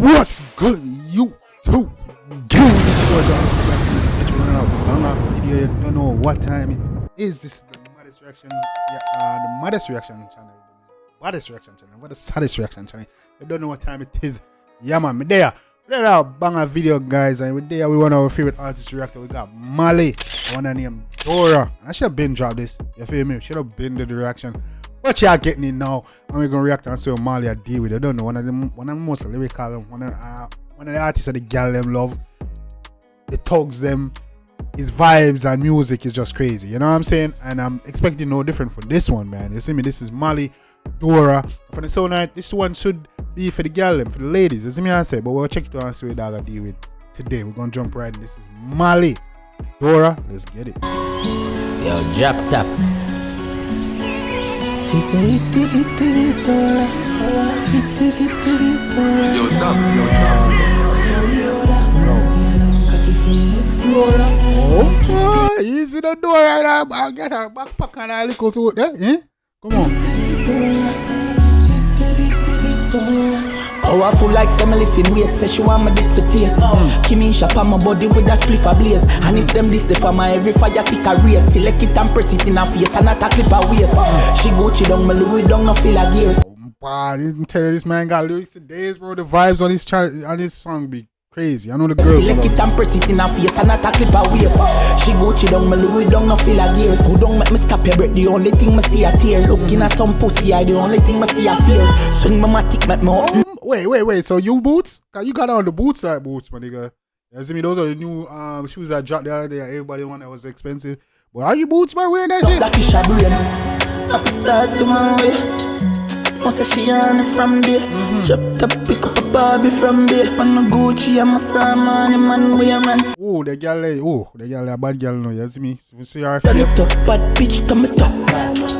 What's good, YouTube? Gang, this is your Jambisco back in this bitch running out. Video, you don't know what time it is. This is the Maddest Reaction, the Maddest Reaction channel, the Maddest Reaction channel, what the saddest reaction channel. You don't know what time it is. Yeah, man, me there. We're there, banger video, guys, and we're there. We want our favorite artist reactor. We got Malie, one named DORA. I should have been dropped this. You feel me? Should have been the reaction. But y'all getting it now, and we're gonna react and see what Malie I deal with. I don't know, one of the most lyrical, one of the artists that the girl them love, the thugs them, his vibes and music is just crazy. You know what I'm saying? And I'm expecting no different for this one, man. You see me? This is Malie, DORA. For the sound night, this one should be for the girl them, for the ladies. You see me? I say, but we'll check it out and see what dog I deal with today. We're gonna jump right in. This is Malie, DORA. Let's get it. Yo, drop top. She said, it, DORA. Yo, what's up? Oh, easy the door right now. I'll get her backpack and a little suit there. Eh? Come on. Powerful like Emily Finn weight, say she want my dick for taste. Give me shop on my body with a spliff a blaze. And if them this the for my every fire kick a race. Select it and press it in her face and not a clip her waist. She Gucci down, my Louis down, no feel a gears. I didn't tell you this man got lyrics today, bro. The vibes on this song be crazy. I know the girls. Select it and press it in her face and not a clip her waist. She Gucci down, my Louis down, no feel a gears. Who don't make me stop your breath, the only thing me see a tear. Looking at some pussy, I the only thing me see a fear. Swing my matic, make me up. Wait. So you boots? Cause you got on the boots like boots, my nigga. You see me? Those are the new shoes that dropped the other day. Everybody want that was expensive. But are you boots by wearing that shit? That fish a brain. I start to my way. Once she on it from there. Drop top, pick up a Barbie from there. From the Gucci, I'm a Salmon, man, we a man. Oh, the girl, a bad girl now. You see me? You see her Turn face? it up, bad bitch, come it up.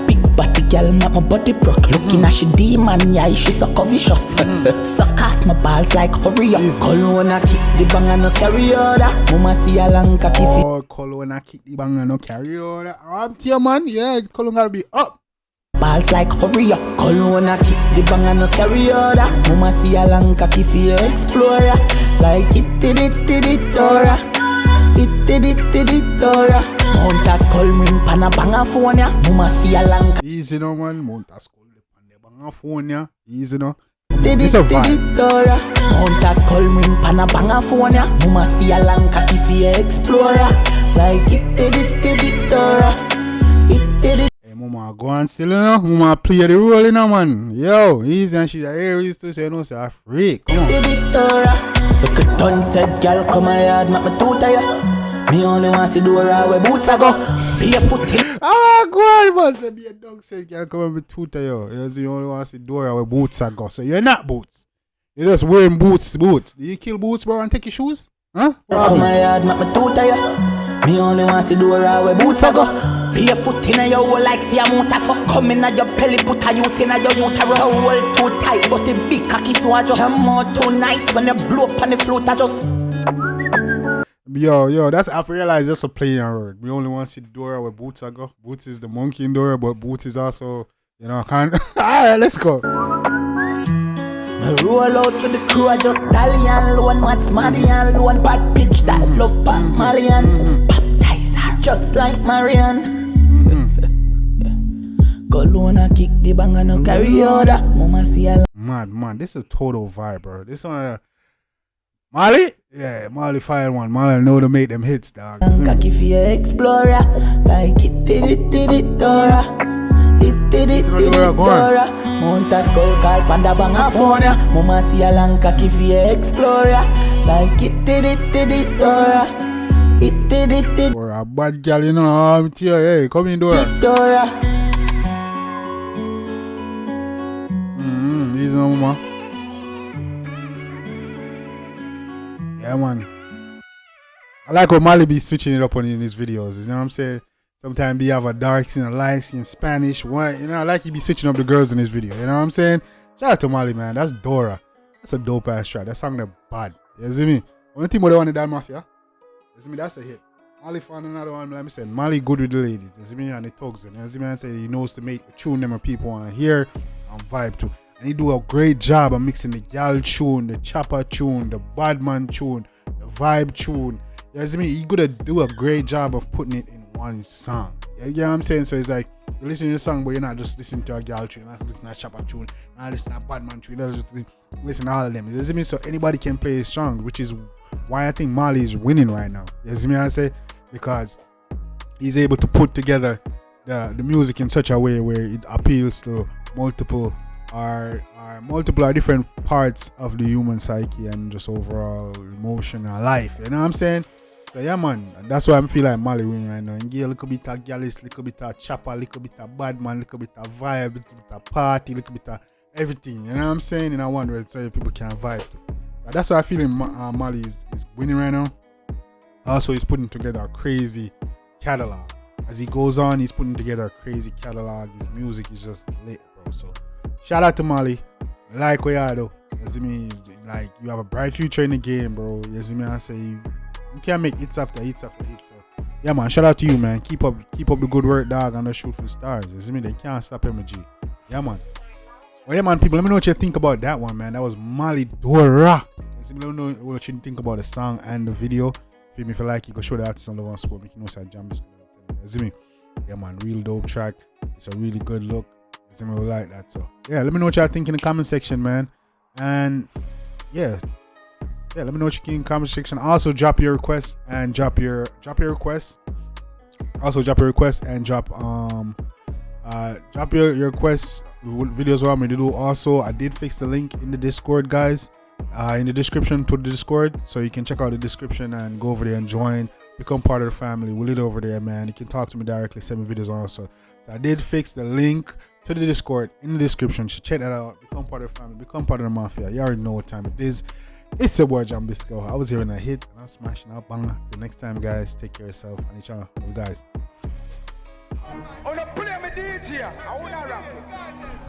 Big body girl, make my body broke. Looking at she demon, yeah, she so vicious. Suck off my balls like hurry up. Colonna kick the bang and no carry order. Mama see a long cocky feet. Oh, Colonna kick the bang and no carry order. I'm here, man. Yeah, Colonna gotta be up. Balls like hurry up. Colonna kick the bang and no carry order. Mama see a long cocky for explorer. Like it did it, DORA. It did it, DORA. Montas call ring pan a banga phone ya. Mama see a long cocky. Easy no, man. Montas call pan a banga phone ya. Easy no. Did it, DORA. Montas call ring pan a banga phone ya. Mama see a long cocky for explorer. Like it did it, DORA. It did it. Mama go on still, you know. Mama play the role, you know, man. Yo, easy and she's a Aries too, so you know, say a freak. Come on. Did it, DORA. Look at done said, girl, come my yard, make me too tired. Me only want to see DORA where boots I go. Be a foot in. Oh, go on, man. Say, be a dog said, girl, come and be too tired. You see, you only want to see DORA where boots I go. So you're not boots. You're just wearing boots. Do you kill boots, bro, and take your shoes? Huh? Come my yard, make me too tired. Me only want to see DORA where boots I go. Be a foot in your hole like see a motor. So come in at your belly, put a youth in your uterus. The hole too tight, but the big cocky so I just I'm more too nice when you blow up on the float. I just Yo, that's after realize just a playing word. We only want to see DORA where boots I go. Boots is the monkey in DORA, but boots is also, you know, can't. Alright, let's go. I roll out with the crew, I just tally and loan, Mats Maddie and loan, bad bitch that love Pat Malian. Baptize her just like Marian. Colonna kick the bang and no carry order. Mama see a Man, this is a total vibe, bro. This one, Malie? Yeah, Malie fire one. Malie know to make them hits, dog. cocky for your explorer. Like it did it, DORA. It did it, DORA. Monta skull call panda bang a phone ya. Mama see a long cocky for your explorer. Like it did it, DORA. It did it, Or a bad girl, you know. I'm here, hey, come in, DORA. Easy no, mama. Yeah, man. I like when Malie be switching it up on in his videos. You know what I'm saying? Sometimes he have a dark skin, a light skin, Spanish, white. You know, I like he be switching up the girls in his video. You know what I'm saying? Shout out to Malie, man. That's DORA. That's a dope ass track. That song that bad. You see me? Only thing about the one in that mafia. You see me? That's a hit. Malie found another one, like I said. Malie good with the ladies. You see me? And the thugs. You see me? I say he knows to make a tune them or people want to hear and vibe to. and he do a great job of mixing the gal tune, the chopper tune, the badman tune, the vibe tune. You know what I mean? He gonna do a great job of putting it in one song. You know what I'm saying? So it's like you're listening to a song, but you're not just listening to a gal tune, you're not listening to a chopper tune, you're not listening to a badman tune, you're just listen to all of them. You know what I mean? So anybody can play a song, which is why I think Malie is winning right now. You know what I say? Because he's able to put together the music in such a way where it appeals to multiple or different parts of the human psyche and just overall emotion and life. You know what I'm saying? So yeah, man, that's why I'm feeling like Malie winning right now. And give a little bit of gallus, little bit of chopper, little bit of badman, little bit of vibe, little bit of party, little bit of everything. You know what I'm saying? In a one word, so people can vibe to. So that's why I feel Malie is winning right now. Also, he's putting together a crazy catalog. As he goes on, he's putting together a crazy catalog. His music is just lit, bro. So shout out to Malie. Like what you do. You see me? Like, you have a bright future in the game, bro. You see me? I say you can't make hits after hits after hits. So yeah, man, shout out to you, man. Keep up the good work, dog, and the shoot for the stars. You see me? They can't stop MG. Yeah, man. Well, yeah, man, people, let me know what you think about that one, man. That was Malie DORA. You see me? Let me know what you think about the song and the video. Feel me? If you like it, go show the artist on Love and Sport. Make you know it's Jambisco. You see me? Yeah, man, real dope track. It's a really good look. You see me? We like that. So yeah, let me know what y'all think in the comment section, man. And yeah, let me know what you think in the comment section. Also, drop your requests and drop your requests. Also, drop your requests and drop your requests. What videos want me to do? Also, I did fix the link in the Discord, guys. In the description to the Discord, so you can check out the description and go over there and join, become part of the family. We'll lead over there, man. You can talk to me directly, send me videos also. So I did fix the link to the Discord in the description. So check that out. Become part of the family, become part of the mafia. You already know what time it is. It's your boy Jambisco. I was here and I hit and I'm smashing out banger. Till next time, guys, take care of yourself and each other. You guys. On a play me DJ, I wanna rap.